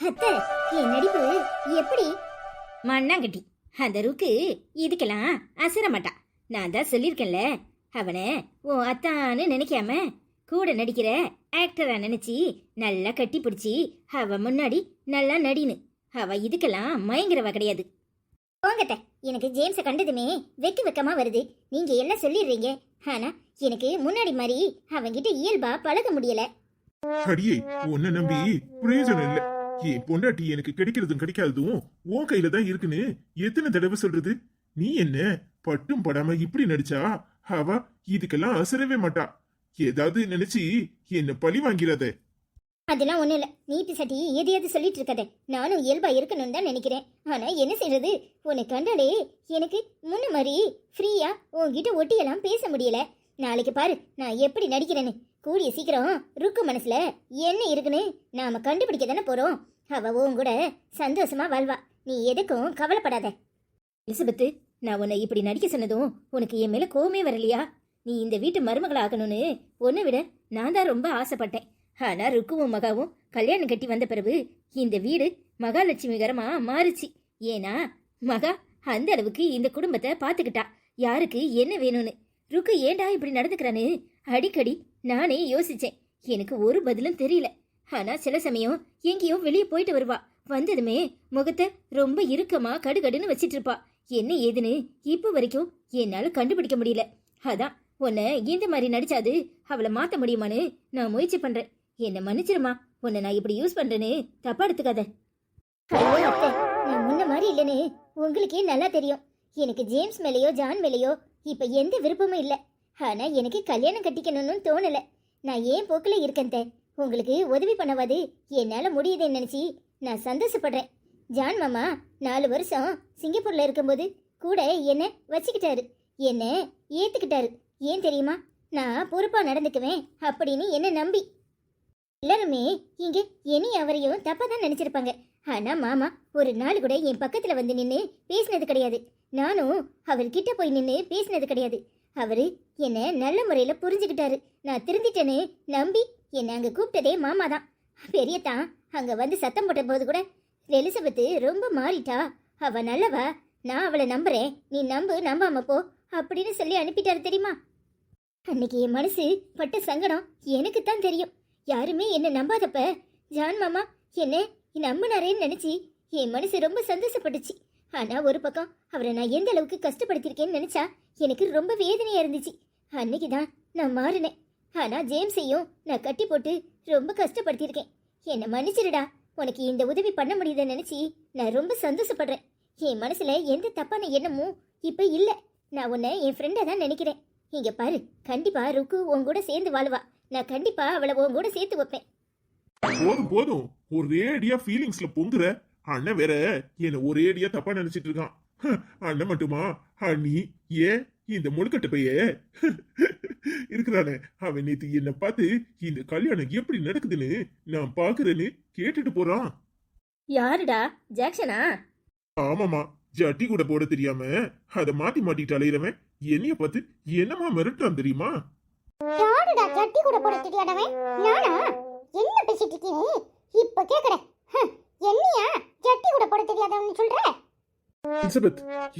அத்தை, என் நடிப்பு எப்படி? மண்ணாங்கட்டி, அந்த ருக்கு இதுக்கெல்லாம் அசர மாட்டா. நான் தான் சொல்லியிருக்கேன்ல, அவனை உன் அத்தான்னு நினைக்காம கூட நடிக்கிற ஆக்டரா நினைச்சி நல்லா கட்டி பிடிச்சி அவ முன்னாடி நல்லா நடினு. அவ இதுக்கெல்லாம் மயங்குறவ கிடையாது. போங்கத்த, எனக்கு ஜேம்ஸை கண்டதுமே வெக்கமா வருது. நீங்க எல்லாம் சொல்லிடுறீங்க, ஆனா எனக்கு முன்னாடி மாதிரி அவங்கிட்ட இயல்பா பழக முடியல. அடியே, உன்னை நம்பி பிரயோஜனம் இல்ல. என் பொண்டாட்டி எனக்கு கிடைக்கிறதும் கிடைக்காததும் உன் கையில தான் இருக்குன்னு எத்தனை தடவை சொல்றது? நீ என்ன பட்டும் படாம இப்படி நடிச்சா அவ இதுக்கெல்லாம் அசரவே மாட்டா. ஏதாவது நினைச்சு என்ன பழி வாங்கிறாத. அதெல்லாம் ஒண்ணும் இல்ல, நீட்டு சட்டி எதையாவது சொல்லிட்டு இருக்காத. நானும் இயல்பா இருக்கணும்னு தான் நினைக்கிறேன். ஆனா என்ன செய்யறது, உன்னை கண்டாலே எனக்கு முன்ன மாதிரி ஃப்ரீயா உன்கிட்ட ஒட்டியெல்லாம் பேச முடியல. நாளைக்கு பாரு நான் எப்படி நடிக்கிறேன்னு. கூடிய சீக்கிரம் ருக்கு மனசுல என்ன இருக்குன்னு நாம கண்டுபிடிக்க தானே போறோம். அவ உன் கூட சந்தோஷமா வாழ்வா. நீ எதுக்கும் கவலைப்படாத. எலிசபெத்து, நான் உன்னை இப்படி நடிக்க சொன்னதும் உனக்கு என் மேல கோவமே வரலையா? நீ இந்த வீட்டு மருமகள் ஆகணும்னு உன்னை விட நான் தான் ரொம்ப ஆசைப்பட்டேன். ஆனா ருக்குவும் மகாவும் கல்யாணம் கட்டி வந்த பிறகு இந்த வீடு மகாலட்சுமிகரமா மாறுச்சு. ஏன்னா மகா அந்த அளவுக்கு இந்த குடும்பத்தை பாத்துக்கிட்டா, யாருக்கு என்ன வேணும்னு. ருக்கு ஏண்டா இப்படி நடந்துக்கிறான்னு அடிக்கடி நானே யோசிச்சேன். எனக்கு ஒரு பதிலும் தெரியல. ஆனா சில சமயம் எங்கேயோ வெளியே போயிட்டு வருவா. வந்ததுமே முகத்தை ரொம்ப இறுக்கமா கடுகடுன்னு வச்சிட்டு இருப்பா. என்ன ஏதுன்னு இப்ப வரைக்கும் என்னால கண்டுபிடிக்க முடியல. அதான் உன்னை இந்த மாதிரி நடிச்சாது அவளை மாத்த முடியுமான்னு நான் முயற்சி பண்றேன். என்ன மன்னிச்சிருமா, உன்னை நான் இப்படி யூஸ் பண்றேன்னு தப்பா எடுத்துக்காத. நான் முன்ன மாதிரி இல்லைன்னு உங்களுக்கே நல்லா தெரியும். எனக்கு ஜேம்ஸ் மேலேயோ ஜான் மேலேயோ இப்ப எந்த விருப்பமும் இல்லை. ஆனா எனக்கு கல்யாணம் கட்டிக்கணும்னு தோணல. நான் ஏன் போக்குல இருக்கேன். உங்களுக்கு உதவி பண்ணவாது என்னால முடியுதுன்னு நினைச்சி நான் சந்தோஷப்படுறேன். ஜான் மாமா 4 வருஷம் சிங்கப்பூர்ல இருக்கும்போது கூட என்ன வச்சுக்கிட்டாரு, என்ன ஏத்துக்கிட்டாரு. ஏன் தெரியுமா? நான் பொறுப்பா நடந்துக்குவேன் அப்படின்னு என்ன நம்பி. எல்லாருமே இங்க இனி அவரையும் தப்பா தான் நினைச்சிருப்பாங்க. ஆனா மாமா ஒரு நாள் கூட என் பக்கத்துல வந்து நின்று பேசினது கிடையாது. நானும் அவர்கிட்ட போய் நின்று பேசினது கிடையாது. அவரு என்ன நல்ல முறையில புரிஞ்சுக்கிட்டாரு. நான் திருந்திட்டேன்னு நம்பி என்ன அங்க கூப்பிட்டதே மாமா தான். பெரியத்தான் அங்க வந்து சத்தம் போட்ட போது கூட எலிசபெத்து ரொம்ப மாறிட்டா, அவ நல்லவா, நான் அவளை நம்புறேன், நீ நம்பாம போ அப்படின்னு சொல்லி அனுப்பிட்டாரு தெரியுமா? அன்னைக்கு என் மனசு பட்ட சங்கடம் எனக்கு தான் தெரியும். யாருமே என்ன நம்பாதப்ப ஜான் மாமா என்ன நம்பினாரேன்னு நினைச்சு என் மனசு ரொம்ப சந்தோஷப்பட்டுச்சு. ஆனா ஒரு பக்கம் அவரை நான் எந்த அளவுக்கு கஷ்டப்படுத்திருக்கேன்னு நினைச்சா எனக்கு ரொம்ப வேதனையா இருந்துச்சு. அன்னைக்குதான் நான் மாறினேன். ஆனா ஜேம்ஸையும் நான் கட்டி போட்டு ரொம்ப கஷ்டப்படுத்திருக்கேன். என்னை மன்னிச்சிருடா. உனக்கு இந்த உதவி பண்ண முடியுதுன்னு நினைச்சு நான் ரொம்ப சந்தோஷப்படுறேன். என் மனசுல எந்த தப்பான எண்ணமும் இப்ப இல்ல. நான் உன்னை என் ஃப்ரெண்டா தான் நினைக்கிறேன். இங்க பாரு, கண்டிப்பா ருக்கு உன் கூட சேர்ந்து வாழ்வா. நான் கண்டிப்பா அவளை உன் கூட சேர்த்து வைப்பேன். போதும் போதும், ஒரேடியா ஃபீலிங்ஸ்ல பொங்குற. அண்ணன் வேற என்ன ஒரேடியா தப்பா நினைச்சிட்டு இருக்கான். அண்ணன் மட்டுமா, அண்ணி ஏன் இந்த முழுக்கட்ட பைய இருக்கிறானே, அவன் நேத்து என்ன பார்த்து இந்த கல்யாணம் எப்படி நடக்குதுன்னு நான் பாக்குறேன்னு கேட்டுட்டு போறான். யாருடா? ஜாக்சனா? ஆமாமா, ஜட்டி கூட போட தெரியாம அத மாட்டிட்டு அலையிறவன் என்னைய பார்த்து என்னமா மிரட்டுறான் தெரியுமா? யாருடா ஜட்டி கூட போட தெரியாதவன்? நானா? என்ன பேசிட்டு இருக்கீங்க? இப்ப கேக்குறேன். என்னையா ஜட்டி கூட போட தெரியாதவன்னு சொல்ற? எலிசபெத்,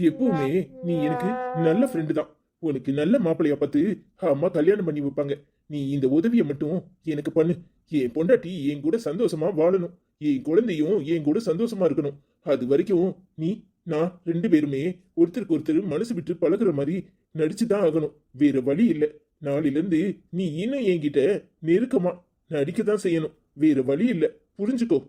எப்பவுமே நீ எனக்கு நல்ல ஃப்ரெண்டு தான். உனக்கு நல்ல மாப்பிள்ளையா பார்த்து அம்மா கல்யாணம் பண்ணி வைப்பாங்க. நீ இந்த உதவியை மட்டும் எனக்கு பண்ணு. என் பொண்டாட்டி என் கூட சந்தோஷமா வாழணும், என் குழந்தையும் என் கூட சந்தோஷமா இருக்கணும். அது வரைக்கும் நான் 2 பேருமே ஒருத்தருக்கு ஒருத்தர் மனசு விட்டு பழகுற மாதிரி நடிச்சுதான் ஆகணும். வேற வழி இல்ல. நாளில இருந்து நீ இன்னும் என்கிட்ட நெருக்கமா நடிக்கதான் செய்யணும். வேற வழி இல்ல, புரிஞ்சுக்கோ.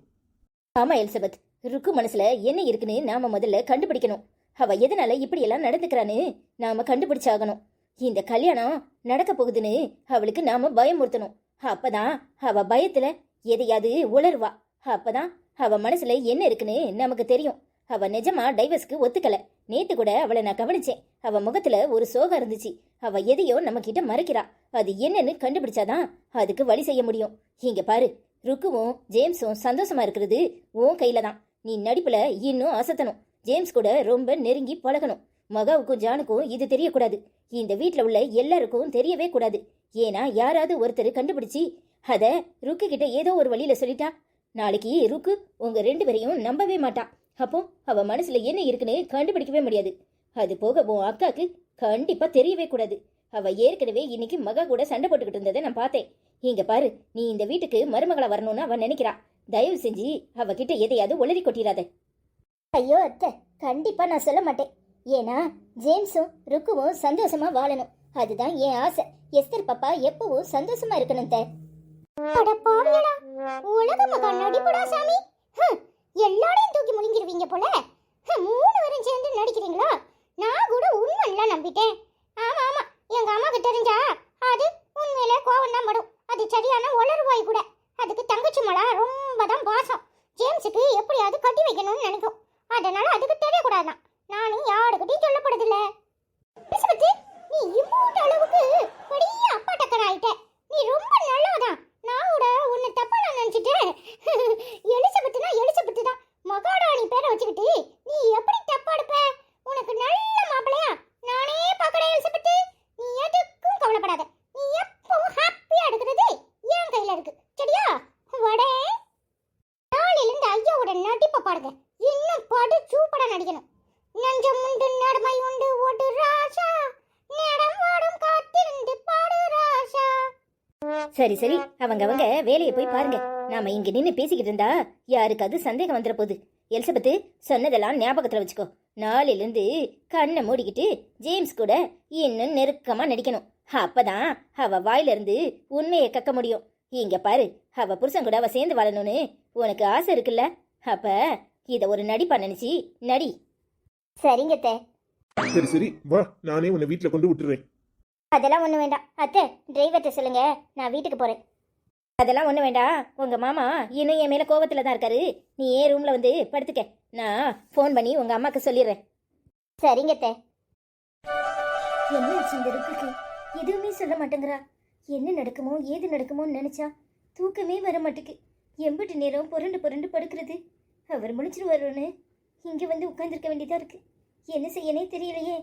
ஆமா எலிசபெத், ருக்கு மனசுல என்ன இருக்குன்னு நாம முதல்ல கண்டுபிடிக்கணும். அவ எதனால இப்படி எல்லாம் நடந்துக்கிறான்னு நாம கண்டுபிடிச்சாகணும். இந்த கல்யாணம் நடக்க போகுதுன்னு அவளுக்கு நாம பயமுறுத்தணும். அப்பதான் அவ பயத்துல எதையாவது உளருவா. அப்பதான் அவ மனசுல என்ன இருக்குன்னு நமக்கு தெரியும். அவ நிஜமா டைவர்ஸ்க்கு ஒத்துக்கல. நேத்து கூட அவளை நான் கவனிச்சேன். அவ முகத்துல ஒரு சோகம் இருந்துச்சு. அவ எதையோ நம்ம கிட்ட மறைக்கிறா. அது என்னன்னு கண்டுபிடிச்சாதான் அதுக்கு வழி செய்ய முடியும். இங்க பாரு, ருக்குவும் ஜேம்ஸும் சந்தோஷமா இருக்கிறது உன் கையில தான். நீ நடிப்புல இன்னும் அசத்தணும். ஜேம்ஸ் கூட ரொம்ப நெருங்கி பழகணும். மகாவுக்கும் ஜானுக்கும் இது தெரியக்கூடாது. இந்த வீட்டுல உள்ள எல்லாருக்கும் தெரியவே கூடாது. ஏன்னா யாராவது ஒருத்தர் கண்டுபிடிச்சி அத ருக்கு கிட்ட ஏதோ ஒரு வழியில சொல்லிட்டா நாளைக்கு ருக்கு உங்க 2 பேரையும் நம்பவே மாட்டான். அப்போ அவ மனசுல என்ன இருக்குன்னு கண்டுபிடிக்கவே முடியாது. அது போக உன் அக்காக்கு கண்டிப்பா தெரியவே கூடாது. அவ ஏற்கனவே இன்னைக்கு மகா கூட சண்டை போட்டுக்கிட்டு இருந்ததை நான் பார்த்தேன். இங்க பாரு, நீ இந்த வீட்டுக்கு மருமகளா வரணும்னு அவ நினைக்கிறா. தயவு செஞ்சு அவகிட்ட எதையாவது உளறி கொட்டிடாத. ஐயோ அத்தை, கண்டிப்பா நான் சொல்ல மாட்டேன். ஏன்னா ஜேம்ஸும் ருக்குவும் சந்தோஷமா வாழணும். அதுதான் என் ஆசை. எஸ்தர் பாப்பா எப்பவும் சந்தோஷமா இருக்கணும் தே. அட பாவியடா, உலக மகா நடிப்புடா சாமி. எல்லாரையும் தூக்கி முழுங்கிருவீங்க போல. 3 பேரும் சேர்ந்து நடிக்கிறீங்களா? நான் கூட உண்மைலாம் நம்பிட்டேன். ஆமா ஆமா, எங்க அம்மாக்கு தெரிஞ்சா அது உண்மையிலே கோவம் தான் படும். அது சரியான உளறுவாய் கூட. அதுக்கு தங்கச்சி மலா ரொம்ப தான் பாசம். ஜேம்ஸுக்கு எப்படியாவது கட்டி வைக்கணும்னு நினைக்கும். அதனால அதுக்கு தெரியக்கூடாதான். நானும் யாருக்கிட்டையும் சொல்லப்படுதில்ல. எலிசபெத், நீ இம்மூட்டு அளவுக்கு பெரிய அப்பா டக்கர் ஆயிட்ட. நீ ரொம்ப நல்லவதான். நான் கூட உன்னை தப்பா நான் நினைச்சிட்டேன். எலிசபெத்னா எலிசபெத் தான். மகாராணி பேரை வச்சுக்கிட்டு நீ எப்படி தப்பா எடுப்ப? உனக்கு நல்ல மாப்பிளையா நானே பார்க்கறேன் எலிசபெத். நீ எதுக்கும் கவலைப்படாத. நீ எப்பவும் ஹாப்பியா எடுக்கிறது என் கையில இருக்கு. சரியா? வடே, நாளிலிருந்து ஐயாவோட நடிப்பை பாருங்க. இன்னும் படு சூப்பரா நடிக்கணும். நஞ்சம் உண்டு நடுமை உண்டு ஓடு ராசா, நேரம் ஓடும் காத்திருந்து பாடு ராசா. சரி சரி, அவங்க வேலையை போய் பாருங்க. நாம இங்க நின்னு பேசிக்கிட்டு இருந்தா யாருக்காவது சந்தேகம் வந்துட போகுது. எலிசபெத், சொன்னதெல்லாம் ஞாபகத்துல வச்சுக்கோ. நாளிலிருந்து கண்ணை மூடிக்கிட்டு ஜேம்ஸ் கூட இன்னும் நெருக்கமா நடிக்கணும். அப்பதான் அவ வாயில இருந்து உண்மையை கக்க முடியும். இங்க பாரு, அவ புருஷன் கூட அவ சேர்ந்து வாழணும்னு உனக்கு ஆசை இருக்குல்ல? அப்ப இத ஒரு நடிப்பா நினைச்சு நடி. சரிங்க அத்தை. சரி சரி, வா, நானே உன்னை வீட்டுல கொண்டு விட்டுறேன். அதெல்லாம் ஒண்ணு வேண்டாம் அத்தை. டிரைவர்கிட்ட சொல்லுங்க, நான் வீட்டுக்கு போறேன். அதெல்லாம் ஒண்ணு வேண்டாம். உங்க மாமா இன்னும் என் மேல கோவத்துல தான் இருக்காரு. நீ ஏன் ரூம்ல வந்து படுத்துக்க. நான் ஃபோன் பண்ணி உங்க அம்மாக்கு சொல்லிடுறேன். சரிங்க அத்தை. என்ன ஆச்சு இந்த ருக்குக்கு? எதுவுமே சொல்ல மாட்டேங்கிறா. என்ன நடக்குமோ ஏது நடக்குமோன்னு நினைச்சா தூக்கமே வர மாட்டேக்கு. எம்பிட்டு நேரம் புரண்டு புரண்டு படுக்கிறது. அவர் முடிச்சிருவாருன்னு இங்க வந்து உட்காந்துருக்க வேண்டியதா இருக்கு. என்ன செய்யனே தெரியலையே.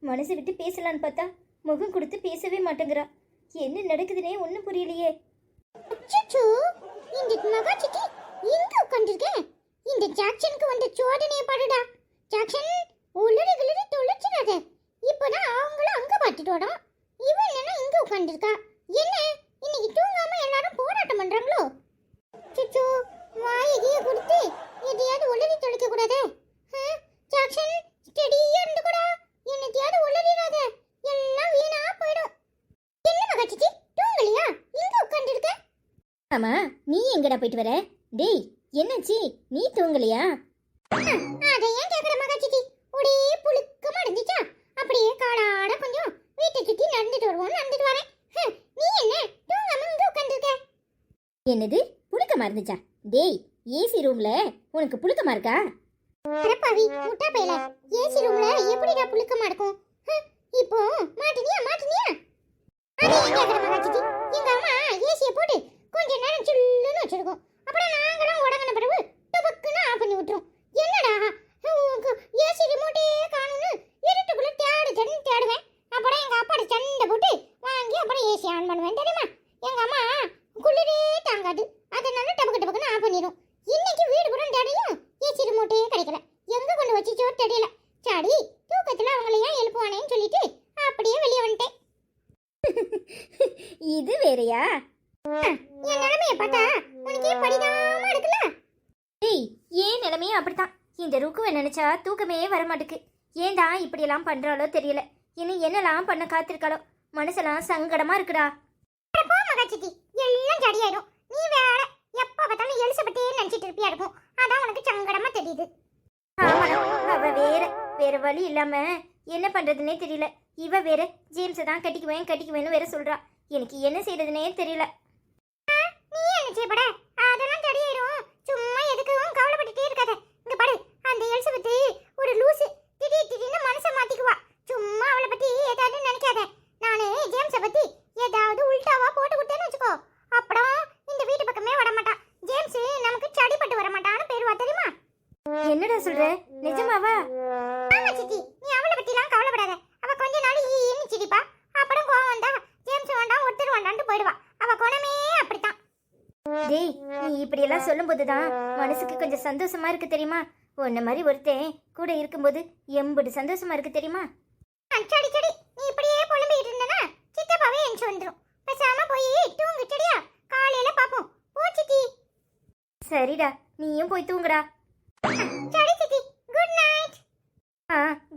மனசை விட்டு பேசலான்னு பார்த்தா முகம் கொடுத்து பேசவே மாட்டேங்கிறா. என்ன நடக்குதுன்னே ஒன்றும் புரியலையே. அச்சச்சோ, இந்த மகாச்சிட்டி எங்க உட்கார்ந்திருக்கேன்? இந்த ஜாக்சனுக்கு வந்த சோதனையை பாருடா. ஜாக்சன், உளறி கிளறி தொலைச்சிடாத. இப்போதான் அவங்களும் அங்க பாட்டுட்டோடும். இவன் என்னன்னா இங்க உட்கார்ந்திருக்கா. என்ன இன்னைக்கு தூங்காம எல்லாரும் போராட்டம் பண்றாங்களோ? அச்சச்சோ, வாயையே கொடுத்து எதையாவது உளறி தொலைக்க கூடாதே. ஜாக்சன், ஸ்டெடியா இருந்து கூட என்னத்தையாவது உளறிடாத. எல்லாம் வீணா போயிடும். என்ன மகாச்சிட்டி, தூங்கலையா? இங்க உட்கார்ந்திருக்க. ஆமா, நீ எங்கடா போயிட்டு வர? டேய், என்னாச்சு? நீ தூங்கலையா? அதை ஏன் கேக்குற மகாச்சிட்டி? ஒரே புழுக்கமா இருந்துச்சா? அப்படியே காடாட கொஞ்சம் வீட்டை சுத்தி நடந்துட்டு நடந்துட்டு வரேன். நீ என்ன தூங்காம இங்க உட்கார்ந்திருக்க? என்னது, புழுக்கமா இருந்துச்சா? டேய், ஏசி ரூம்ல உனக்கு புழுக்கமா இருக்கா? அடப்பாவி முட்டா பையல, ஏசி ரூம்ல எப்படிடா புழுக்கமா இருக்கும்? இப்போ மாட்டினியா? அதை ஏன் கேக்குற மகாச்சிட்டி? எங்க அம்மா ஏசியை போட்டு கொஞ்ச நேரம் சில்லுன்னு வச்சிருக்கோம். அப்புறம் நாங்களும் உடங்கின பிறகு டபக்குன்னு ஆஃப் பண்ணி விட்டுரும். என்னடா ஏசி ரிமோட்டே காணும்னு இருட்டுக்குள்ள தேடுவேன். அப்புறம் எங்க அப்பாட சண்டை போட்டு வாங்கி அப்புறம் ஏசி ஆன் பண்ணுவேன். தெரியுமா? எங்க அம்மா குளிரே தாங்காது, அதனால டபக்குன்னு ஆஃப் பண்ணிடும். இன்னைக்கு வீடு கூட தேடையும் ஏசி ரிமோட்டே கிடைக்கல. எங்க கொண்டு வச்சுச்சோ தெரியல. சாடி தூக்கத்துல அவங்கள ஏன் எழுப்புவானேன்னு சொல்லிட்டு அப்படியே வெளியே வந்துட்டேன். இது வேறயா? என் நிலைமைய பார்த்தா உனக்கே படிதாமா இருக்குல்ல? டேய், ஏன் நிலைமையும் அப்படித்தான். இந்த ருக்குவை நினைச்சா தூக்கமே வர மாட்டுக்கு. ஏன்டா இப்படியெல்லாம் பண்றாளோ தெரியல. இன்னும் என்னெல்லாம் பண்ண காத்திருக்காளோ. மனசெல்லாம் சங்கடமா இருக்குடா. போ மகாச்சிட்டி, எல்லாம் சரியாயிடும். நீ வேற எப்ப பார்த்தாலும் எலிசபெத்தே நினைச்சிட்டு இருப்பியா இருக்கும். அதான் உனக்கு சங்கடமா தெரியுது. ஆமா, அவ வேற வழி இல்லாம என்ன பண்றதுன்னே தெரியல. இவ வேற ஜேம்ஸை தான் கட்டிக்குவேன்னு வேற சொல்றா. எனக்கு என்ன செய்யறதுன்னே தெரியல. நீ என்ன செய்யப்பட? அதெல்லாம் சரியாயிடும். சும்மா எதுக்கும் கவலைப்பட்டுட்டே இருக்காத. இங்க பாரு, அந்த எலிசபெத் ஒரு லூசு. திடீர்னு மனசை மாத்திக்குவா. சும்மா அவளை பத்தி ஏதாவது நினைக்காத. நானு ஜேம்ஸை பத்தி ஏதாவது உல்டாவா போட்டு கொடுத்தேன்னு வச்சுக்கோ, அப்புறம் இந்த வீட்டு பக்கமே வர மாட்டான். ஜேம்ஸ் நமக்கு சடிப்பட்டு வர மாட்டான்னு பேருவா, தெரியுமா? என்னடா சொல்ற? நிஜமாவா? ஆமா சித்தி, நீ அவளை பத்திலாம் கவலைப்படாத. அவ கொஞ்ச நாள் ஈன்னு சிரிப்பா. அப்புறம் கோவம் வந்தா ஜேம்ஸ் வேண்டாம் ஒருத்தர் வேண்டான்ட்டு போயிடுவா. அவ குணமே அப்படித்தான். டேய், நீ இப்படி எல்லாம் சொல்லும்போது தான் மனசுக்கு கொஞ்சம் சந்தோஷமா இருக்கு தெரியுமா? உன்ன மாதிரி ஒருத்தன் கூட இருக்கும்போது எம்புடு சந்தோஷமா இருக்கு தெரியுமா? சடி சடி, நீ இப்படியே புலம்பிட்டு இருந்தனா சித்தப்பாவே எஞ்சி வந்துரும். பேசாம போய் தூங்கு சரியா? காலையில பாப்போம். போ சித்தி. சரிடா, நீயும் போய் தூங்குடா. சரி சித்தி, குட் நைட்.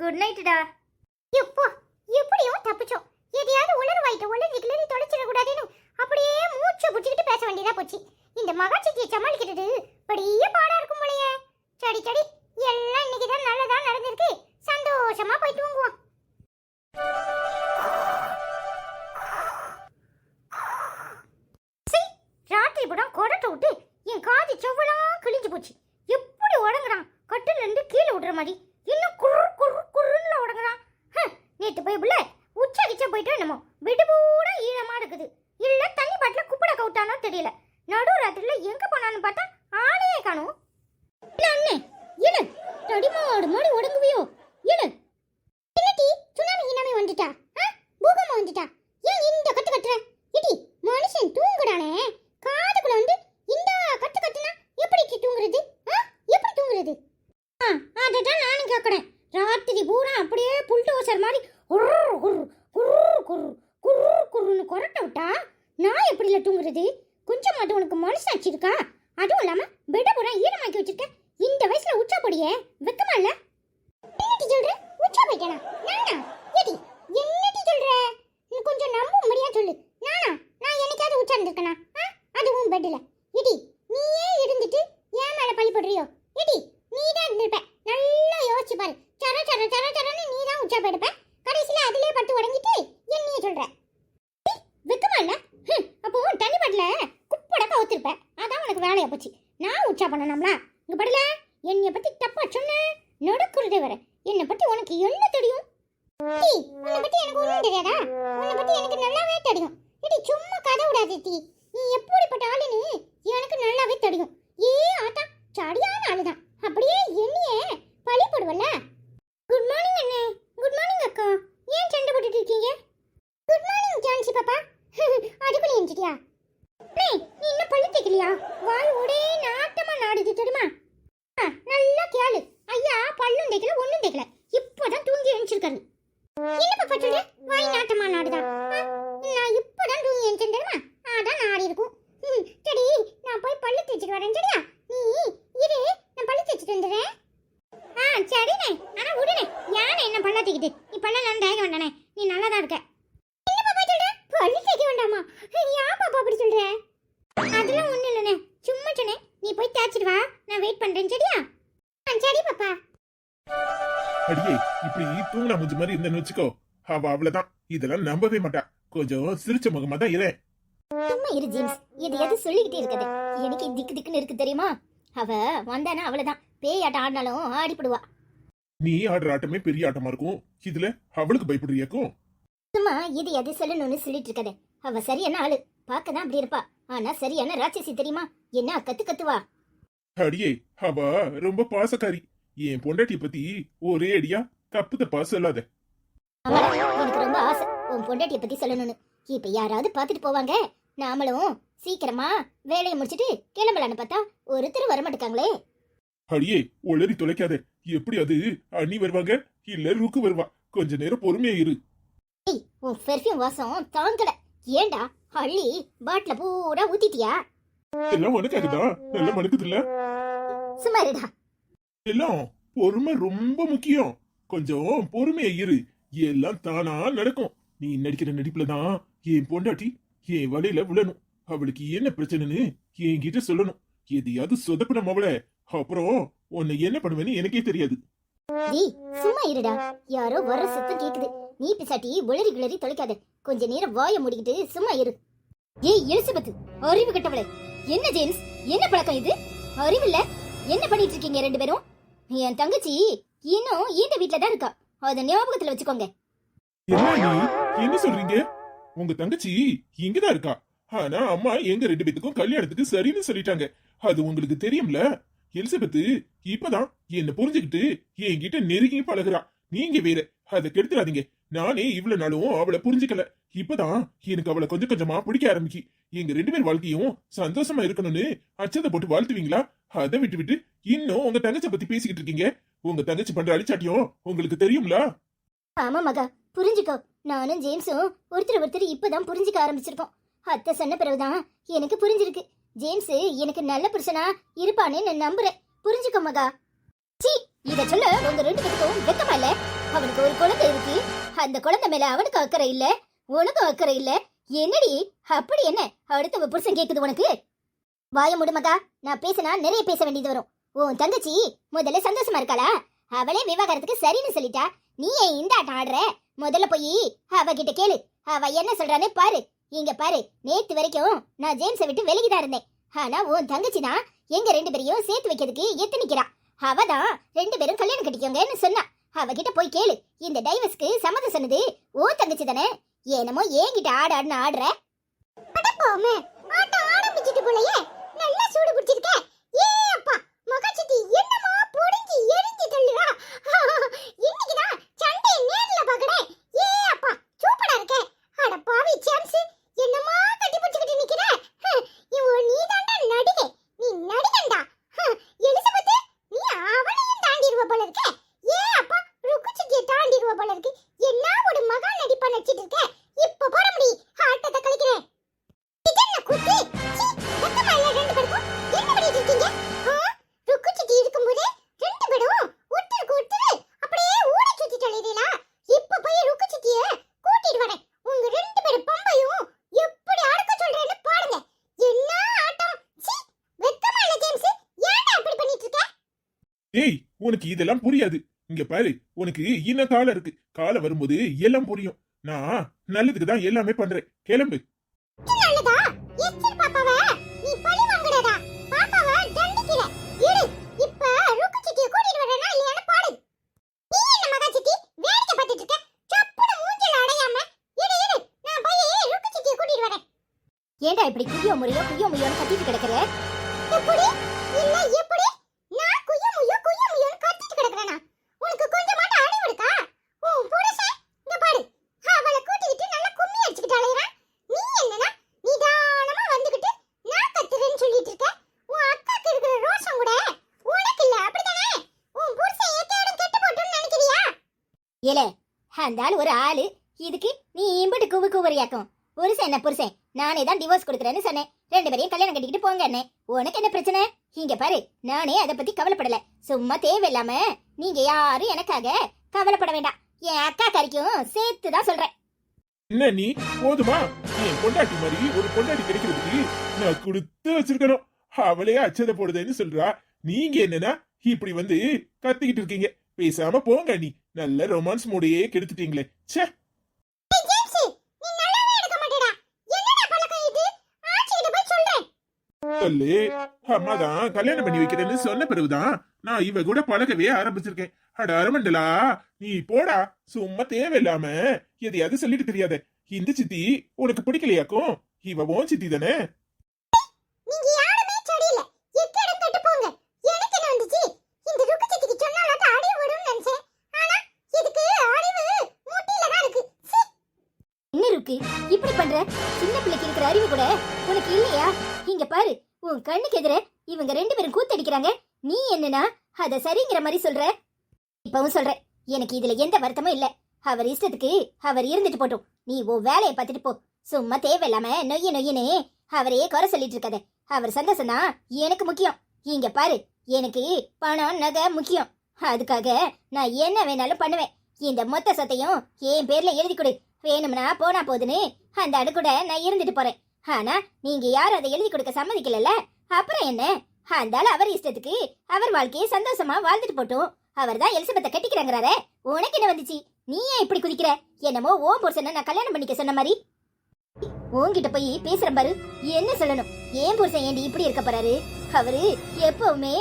குட் நைட்டுடா. எப்போ எப்படியும் தப்பிச்சோம். எதையாவது உளறி தொலைச்சிட கூடாதுன்னு அப்படியே மூச்சு புடிச்சிட்டு பேச வேண்டியதா போச்சு. இந்த மகாச்சித்தியை சமாளிக்கிறது பெரிய பாடா இருக்கும் போலயே. சடி சடி, எல்லாம் இன்னைக்கு தான் நல்லதா நடந்திருக்கு. சந்தோஷமா போய் தூங்குவோம். ராத்திரி படம் கொடட்ட விட்டு என் காது செவ்வளம் கிழிஞ்சு போச்சு. எப்படி உடங்குறான்? கட்டில இருந்து கீழே விடுற மாதிரி இன்னும் குறுன்னு உடங்குறான். நேத்து போய் புள்ள உச்சா கிச்சா போயிட்டு என்னமோ விடு பூரா ஈரமா இருக்குது. இல்ல தண்ணி பாட்டில குப்பட கவுட்டானோ தெரியல. நடு ராத்திரில எங்க போனான்னு பார்த்தா ஆளையே காணும். அண்ணே இல்ல தடிமாடு மாடி உடங்குவியோ? இல்ல என்னடி சுனாமி இனாமி வந்துட்டா? பூகம்பம் வந்துட்டா? ஏன் இந்த கட்டு கட்டுற? இடி மனுஷன் தூங்குறானே, காதுக்குள்ள வந்து இந்த கட்டு கட்டுனா எப்படி தூங்குறது? எப்படி தூங்குறது? அததான் நானும் கேட்கறேன். ராத்திரி பூரா அப்படியே புல்டோசர் மாதிரி குருன்னு கொரட்ட விட்டா நான் எப்படில தூங்குறது? கொஞ்சம் மட்டும் உனக்கு மனசாட்சி இருக்கா? அதுவும் இல்லாம பெட பூரா ஈரமாக்கி வச்சிருக்க. இந்த வயசுல உச்சா பொடியே வெக்கமா இல்ல? என்னடி சொல்ற? உச்சா போயிட்டேனா நானா? ஏடி என்னடி சொல்ற? நீ கொஞ்சம் நம்ப முடியா சொல்லு. நானா? நான் என்னைக்காவது உச்சா இருந்திருக்கனா? அதுவும் பெட்ல. ஏடி நீயே இருந்துட்டு ஏன் மேல பழி போடுறியோ? ஏடி நீ தான் இருந்திருப்ப. நல்லா யோசிச்சு பாரு. சர சர சர சரன்னு நீ தான் உச்சா போயிடுப்ப. கடைசியில அதிலே பட்டு உடங்கிட்டு என்னைய சொல்ற? வெக்கமா இல்ல? அப்போ தண்ணி பாட்டில குப்பட கவுத்திருப்ப. அதான் உனக்கு வேலையா போச்சு. நான் உச்சா பண்ணணும்ல? இங்க படல என்னைய பத்தி தப்பா சொன்ன நடக்குறதே வர. என்னை பத்தி உனக்கு என்ன தெரியும்? உன்னை பத்தி எனக்கு ஒண்ணும் தெரியாதா? உன்னை பத்தி எனக்கு நல்லாவே தெரியும். இடி சும்மா கதை விடாதே டி. நீ எப்படிப்பட்ட ஆளுன்னு எனக்கு நல்லாவே தெரியும். ஆத்தா சரியான ஆளுதான். அப்படியே என்னையே பழி போடுவல்ல? குட் மார்னிங் அண்ணே. குட் மார்னிங் அக்கா. ஏன் சண்டை போட்டுட்டு இருக்கீங்க? குட் மார்னிங் ஜான்சி பாப்பா. அதுக்குள்ள எஞ்சிட்டியா? நீ இன்னும் பள்ளி தேக்கலையா? வாய் ஒரே நாட்டமா நாடுது தெரியுமா? நல்லா கேளு. ஐயா பல்லும் தேக்கல ஒண்ணும் தேக்கல. இப்போதான் தூங்கி எழுந்திருக்காரு. என்ன பாப்பா சொல்ற? வாய் நாட்டமா நாடுதா? நான் இப்போதான் தூங்கி எழுந்திருந்தேன் தெரியுமா? அதான் நாடி இருக்கும். சரி நான் போய் பல்லு தேய்ச்சிட்டு வரேன் சரியா? நீ இரு, நான் பல்லு தேய்ச்சிட்டு வந்துடுறேன். சரிண்ணே. ஆனா விடுனே, யானை என்ன பல்ல தேய்க்கிட்டு? நீ பல்லெல்லாம் தேய்க்க வேண்டானே, நீ நல்லா தான் இருக்க. என்ன பாப்பா சொல்ற? பல்லு தேய்க்க வேண்டாமா? ஏன் பாப்பா அப்படி சொல்ற? அதெல்லாம் ஒண்ணும் இல்லைண்ணே, சும்மா சொன்னேன். நீ போய் தேய்ச்சிட்டு வா, நான் வெயிட் பண்றேன் சரியா? சரி பாப்பா. அடியே இப்படி தூங்கினா முஞ்சு மாதிரி இருந்தேன்னு வச்சுக்கோ, அவ அவ்வளவுதான். இதெல்லாம் நம்பவே மாட்டா. கொஞ்சம் சிரிச்ச முகமா தான் இரு. சும்மா இரு ஜேம்ஸ், எதையாவது சொல்லிக்கிட்டே இருக்காத. எனக்கு திக்கு திக்குன்னு இருக்கு தெரியுமா? அவ வந்தானா அவ்வளவுதான், பேயாட்டம் ஆடினாலும் ஆடிப்படுவா. நீ ஆடுற ஆட்டமே பெரிய ஆட்டமா இருக்கும். இதுல அவளுக்கு பயப்படுறியாக்கும்? சும்மா எதையாவது சொல்லணும்னு சொல்லிட்டு இருக்காத. அவ சரியான ஆளு, பார்க்கதான் அப்படி இருப்பா. ஆனா சரியான ராட்சசி தெரியுமா? என்ன கத்துவா. அடியே அவ ரொம்ப பாசக்காரி. என் பொண்டாட்டிய பத்தி ஒரே அடியா தப்பு தப்பா சொல்லாத. எனக்கு ரொம்ப ஆசை உன் பொண்டாட்டிய பத்தி சொல்லணும்னு. இப்ப யாராவது பாத்துட்டு போவாங்க. நாமளும் சீக்கிரமா வேலையை முடிச்சிட்டு கிளம்பலான்னு பார்த்தா ஒருத்தர் வரமாட்டாங்களே. அடியே ஒளறி தொலைக்காத. எப்படி அது அண்ணி வருவாங்க இல்ல ருக்கு வருவா? கொஞ்ச நேரம் பொறுமையா இரு. உன் பெர்ஃபியூம் வாசம் தாங்கல. ஏண்டா அள்ளி பாட்டில பூரா ஊத்திட்டியா? எல்லாம் உனக்காகதான். நல்லா மணக்குது இல்ல? சும்மா இருடா. எல்லாம் பொறுமை ரொம்ப முக்கியம். கொஞ்சம் பொறுமையா இரு, எல்லாம் தானா நடக்கும். நீ நடிக்கிற நடிப்புலதான் என் பொண்டாட்டி என் வலையில விழணும். அவளுக்கு என்ன பிரச்சனைன்னு என்கிட்ட சொல்லணும். எதையாவது சொதப்பின அவள, அப்புறம் உன்னை என்ன பண்ணுவேன்னு எனக்கே தெரியாது. சும்மா இருடா. யாரோ வர சத்தம் கேக்குது. நீ பிசாட்டி உளறி கிளறி தொலைக்காத. கொஞ்ச நேரம் வாய மூடிக்கிட்டு சும்மா இரு. ஏய் எலிசபெத், அறிவு கட்டவளே. என்ன ஜேம்ஸ், என்ன பழக்கம் இது? அறிவில்ல? என்ன பண்ணிட்டு இருக்கீங்க ரெண்டு பேரும்? என் தங்கச்சி இன்னும் இந்த வீட்டுல தான் இருக்கா. அத ஞாபகத்துல வச்சுக்கோங்க. என்ன சொல்றீங்க? உங்க தங்கச்சி இங்கதான் இருக்கா. ஆனா அம்மா எங்க ரெண்டு பேத்துக்கும் கல்யாணத்துக்கு சரின்னு சொல்லிட்டாங்க. அது உங்களுக்கு தெரியும்ல? எலிசபெத் இப்பதான் என்ன புரிஞ்சுக்கிட்டு என்கிட்ட நெருங்கி பழகுறா. நீங்க வேற அதை கெடுத்துறாதீங்க. நானே இவ்வளவு நாளும் அவளை புரிஞ்சுக்கல. இப்பதான் எனக்கு அவளை கொஞ்சம் கொஞ்சமா பிடிக்க ஆரம்பிக்கு. எங்க 2 பேர் வாழ்க்கையும் சந்தோஷமா இருக்கணும்னு அச்சதை போட்டு வாழ்த்துவீங்களா? அதை விட்டு இன்னும் உங்க தங்கச்சி பத்தி பேசிக்கிட்டு இருக்கீங்க. உங்க தங்கச்சி பண்ற அடிச்சாட்டியும் உங்களுக்கு தெரியும்ல? ஆமா மகா, புரிஞ்சுக்கோ. நானும் ஜேம்ஸும் ஒருத்தர் இப்பதான் புரிஞ்சுக்க ஆரம்பிச்சிருக்கோம். அத்தை சொன்ன பிறகுதான் எனக்கு புரிஞ்சிருக்கு. ஜேம்ஸ் எனக்கு நல்ல புருஷனா இருப்பான்னு நான் நம்புறேன். புரிஞ்சுக்கோ மகா. சீ, இத சொல்ல உங்க 2 பேருக்கும் வெக்கமா இல்ல? அவனுக்கு ஒரு குழந்தை இருக்கு. அந்த குழந்தை மேல அவனுக்கு அக்கறை இல்ல, உனக்கும் அக்கறை இல்ல. என்னடி அப்படி என்ன அடுத்த புருஷன் கேக்குது உனக்கு? வாய முடு மகா. நான் பேசினா நிறைய பேச வேண்டியது வரும். உன் தங்கச்சி முதல்ல சந்தோஷமா இருக்காளா? அவளே விவாகரத்துக்கு சரின்னு சொல்லிட்டா. நீ ஏன் இந்த ஆட்டம் ஆடுற? முதல்ல போய் அவகிட்ட கேளு. அவ என்ன சொல்றான்னு பாரு. இங்க பாரு, நேத்து வரைக்கும் நான் ஜேம்ஸை விட்டு விலகிதான் இருந்தேன். ஆனா உன் தங்கச்சி தான் எங்க 2 பேரையும் சேர்த்து வைக்கிறதுக்கு எத்தனிக்கிறா. அவதான் 2 பேரும் கல்யாணம் கட்டிக்கோங்கன்னு சொன்னா. அவகிட்ட போய் கேளு. இந்த டைவர்ஸ்க்கு சம்மதம் சொன்னது உன் தங்கச்சி தானே? என்னமோ ஏங்கிட்ட ஆடாடுன்னு ஆடுற. அட போமே, ஆட்டம் ஆரம்பிச்சிட்டு போலயே. நல்லா சூடு பிடிச்சிருக்கே. ஏ அப்பா, மகாசித்தி என்னமா பொடிஞ்சி எரிஞ்சு தள்ளுறா. இன்னைக்குதான் சண்டை நேர்ல பாக்கறேன். ஏ அப்பா, சூப்பரா இருக்கே. அட பாவி சாம்ஸ், என்னமா கட்டி பிடிச்சிட்டு நிக்கிற? இவ நீ தாண்டா நடிகை. நீ நடிகண்டா. எலிசபெத், நீ அவளையும் தாண்டிடுவ போல இருக்கே. ஏ அப்பா, ருக்குச்சியை தாண்டிடுவ போல இருக்கு. என்ன ஒரு மகா நடிப்பா நடிச்சிட்டு இருக்க. இப்ப போற முடி ஆட்டத்தை கழிக்கிறேன். இதென்ன குத்தி? சீ, வெக்கமா இல்ல 2 பேருக்கும்? என்ன பண்ணிட்டு இருக்கீங்க? ருக்குச்சி இருக்கும்போது 2 பேரும் ஒருத்தருக்கு ஒருத்தர் அப்படியே ஊட சுத்தி தள்ளிடீங்களா? இப்ப போய் ருக்குச்சிய கூட்டிட்டு வரேன். உங்க 2 பேரும் பம்பையும் எப்படி அடக்க சொல்றேன்னு பாருங்க. என்ன ஆட்டம்! சீ, வெக்கமா இல்ல ஜேம்ஸ்? ஏன்டா இப்படி பண்ணிட்டு இருக்க? ஏய், உனக்கு இதெல்லாம் புரியாது. இங்க பாரு, உனக்கு இன்னும் காலம் இருக்கு. காலம் வரும்போது எல்லாம் புரியும். நான் நல்லதுக்கு தான் எல்லாமே பண்றேன். கிளம்பு. நல்லதா? எஸ்டர் பாப்பாவ நீ பழி வாங்குறதா? பாப்பாவ தண்டிக்கல. இரு, இப்ப ருக்குச்சியை கூட்டிட்டு வரேனா இல்லையான்னு பாரு. நீ என்ன மகாசித்தி வேடிக்கை பார்த்துட்டு இருக்க? சப்புனு மூஞ்சில அடையாம இரு, நான் போய் ருக்குச்சியை கூட்டிட்டு வரேன். ஏன்டா இப்படி குய்யோ முறையோன்னு கத்திட்டு கிடக்குற? எப்படி? இல்ல எப்படி? நான் குய்யமுயோன்னு கத்திட்டு கிடக்குறேனா? உனக்கு கொஞ்சமாட்ட அறிவு இருக்கா? உன் புருஷன் இங்க பாரு, அவளை கூட்டிக்கிட்டு நல்லா கும்மி அடிச்சுக்கிட்டு அலையறான். நீ என்னன்னா நிதானமா வந்துகிட்டு நான் கத்துறேன்னு சொல்லிட்டு இருக்க. உன் அக்காக்கு இருக்கிற ரோஷம் கூட உனக்கு இல்ல, அப்படிதானே? உன் புருஷன் ஏத்தோட கெட்டு போட்டுன்னு நினைக்கிறியா? ஏலே, அந்த ஆள் ஒரு ஆளு. இதுக்கு நீ இம்புட்டு கூவரியாக்கும். புருஷன் என்ன புருஷன்? நானே தான் டிவோர்ஸ் கொடுக்குறேன்னு சொன்னேன். 2 பேரையும் கல்யாணம் கட்டிக்கிட்டு போங்க என்ன. உனக்கு என்ன பிரச்சனை? இங்க பாரு, நானே அதை பத்தி கவலைப்படல. சும்மா தேவையில்லாம நீங்க யாரும் எனக்காக கவலைப்பட வேண்டாம். என் அக்கா கறிக்கும் சேர்த்துதான் சொல்றேன். என்ன நீ போதுமா? என் பொண்டாட்டி மாதிரி ஒரு பொண்டாட்டி கிடைக்கிறதுக்கு நான் கொடுத்து வச்சிருக்கணும். அவளே அச்சதை போடுதேன்னு சொல்றா. நீங்க என்னன்னா இப்படி வந்து கத்திக்கிட்டு இருக்கீங்க. பேசாம போங்க. நீ நல்ல ரொமான்ஸ் மூடையே கெடுத்துட்டீங்களே. ச்சே. ஏய் ஜேம்ஸ், நீ நல்லாவே எடுக்க மாட்டேடா. என்னடா பழக்கம் இது? ஆச்சிட்ட போய் சொல்றேன். சொல்லு. அம்மாதான் கல்யாணம் பண்ணி வைக்கிறேன்னு சொன்ன பிறகுதான் நான் இவ கூட பழகவே ஆரம்பிச்சிருக்கேன். அட அரமண்டலா, நீ போடா. சும்மா தேவையில்லாம எதையாவது சொல்லிட்டு தெரியாத. இந்த சித்தி உனக்கு பிடிக்கலையாக்கும்? இவ உன் சித்தி தானே? நீங்க யாருமே சரியில்ல. எக்கடம் கட்டு போங்க. எனக்கு என்ன வந்துச்சு? இந்த ருக்குச்சிக்கு சொன்னாலாட்ட அறிவு வரும்னு நினைச்சேன். ஆனா இதுக்கு அறிவு முட்டில தான் இருக்கு. சீ. என்ன இருக்கு இப்படி பண்ற? சின்ன பிள்ளைக்கு இருக்கிற அறிவு கூட உனக்கு இல்லையா? இங்க பாரு, உன் கண்ணுக்கு எதிர இவங்க 2 பேரும் கூத்தடிக்கிறாங்க. நீ என்னன்னா அத சரிங்கிற மாதிரி சொல்ற. இப்பவும் சொல்றேன், எனக்கு இதுல எந்த வருத்தமும் இல்ல. அவர் இஷ்டத்துக்கு அவர் இருந்துட்டு போட்டும். நீ உன் வேலையை பார்த்துட்டு போ. சும்மா தேவையில்லாம நொய்யு அவரையே குறை சொல்லிட்டு இருக்காத. அவர் சந்தோஷம் தான் எனக்கு முக்கியம். இங்க பாரு, எனக்கு பணம் நகை முக்கியம். அதுக்காக நான் என்ன வேணாலும் பண்ணுவேன். இந்த மொத்த சொத்தையும் என் பேர்ல எழுதி கொடு. வேணும்னா போனா போதுன்னு அந்த அடுக்கூட நான் இருந்துட்டு போறேன். ஆனா நீங்க யாரும் அதை எழுதி கொடுக்க சம்மதிக்கல. அப்புறம் என்ன? அந்த ஆள் அவர் இஷ்டத்துக்கு அவர் வாழ்க்கையை சந்தோஷமா வாழ்ந்துட்டு போட்டும். அவர் தான் எலிசபெத்தை கட்டிக்கிறாங்கிறாரே. உனக்கு என்ன வந்துச்சு? நீ ஏன் இப்படி குதிக்கிற? என்னமோ ஓம் புருஷனை நான் கல்யாணம் பண்ணிக்க சொன்ன மாதிரி. உன்கிட்ட போய் பேசுறேன் பாரு. என்ன சொல்லணும்? ஏன் புருஷன் ஏண்டி இப்படி இருக்க போறாரு? அவரு எப்பவுமே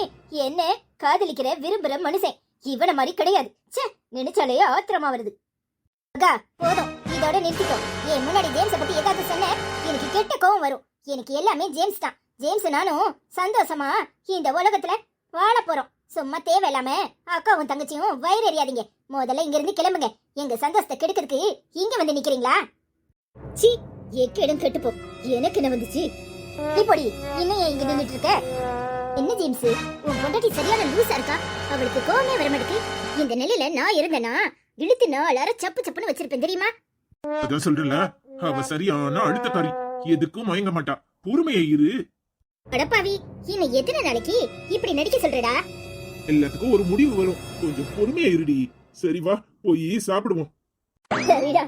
என்ன காதலிக்கிற விரும்புற மனுஷன். இவன மாதிரி கிடையாது. ச்சே, நினைச்சாலே ஆத்திரமா வருது. அக்கா போதும், இதோட நிறுத்திக்கோ. ஏன் முன்னாடி ஜேம்ஸை பத்தி ஏதாவது சொன்ன எனக்கு கெட்ட கோவம் வரும். எனக்கு எல்லாமே ஜேம்ஸ் தான். ஜேம்ஸ் நானும் சந்தோஷமா இந்த உலகத்துல வாழ போறோம். சும்மா தேவையில்லாம அக்காவும் தங்கச்சியும் வயிறு எறியாதீங்க. முதல்ல இங்க இருந்து கிளம்புங்க. எங்க சந்தோஷத்தை கெடுக்கிறதுக்கு இங்க வந்து நிக்கிறீங்களா? சீ, எக்கேடும் கெட்டுப்போ. எனக்கு என்ன வந்துச்சு? நீ போடி, இன்னும் ஏன் இங்க நின்னுட்டு இருக்க? என்ன ஜேம்ஸ், உன் பொண்டாட்டி சரியான லூசா இருக்கா? அவளுக்கு கோவமே வர மாட்டேங்குது. இந்த நிலையில நான் இருந்தேனா இழுத்து நாளார சப்பு சப்புன்னு வச்சிருப்பேன் தெரியுமா? அதான் சொல்றல, அவ சரியான அழுத்தக்காரி, எதுக்கும் மயங்க மாட்டா. பொறுமையா இரு. அடப்பாவி, இன்னும் எத்தனை நாளைக்கு இப்படி நடிக்க சொல்றடா? எல்லாத்துக்கும் ஒரு முடிவு வரும். கொஞ்சம் பொறுமையா இருடி. சரி வா, போய் சாப்பிடுவோம். சரிடா.